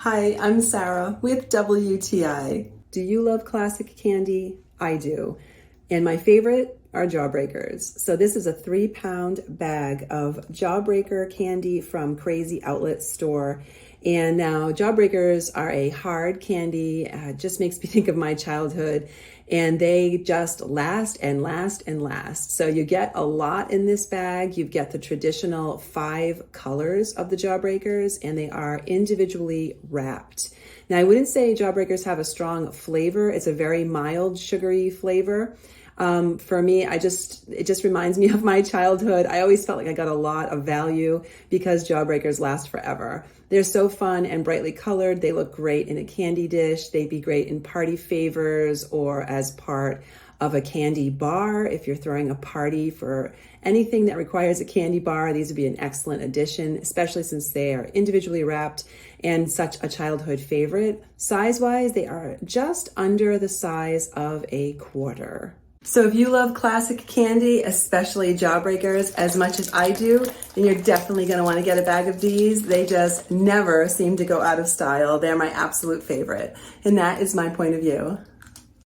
Hi, I'm Sarah with WTI. Do you love classic candy? I do. And my favorite are Jawbreakers. So this is a 3-pound bag of Jawbreaker candy from Crazy Outlet Store. And now Jawbreakers are a hard candy, just makes me think of my childhood. And they just last and last and last. So you get a lot in this bag. You get the traditional 5 colors of the Jawbreakers, and they are individually wrapped. Now, I wouldn't say Jawbreakers have a strong flavor. It's a very mild, sugary flavor. For me, it just reminds me of my childhood. I always felt like I got a lot of value because Jawbreakers last forever. They're so fun and brightly colored. They look great in a candy dish. They'd be great in party favors or as part of a candy bar. If you're throwing a party for anything that requires a candy bar, these would be an excellent addition, especially since they are individually wrapped and such a childhood favorite. Size-wise, they are just under the size of a quarter. So if you love classic candy, especially Jawbreakers, as much as I do, then you're definitely going to want to get a bag of these. They just never seem to go out of style. They're my absolute favorite. And that is my point of view.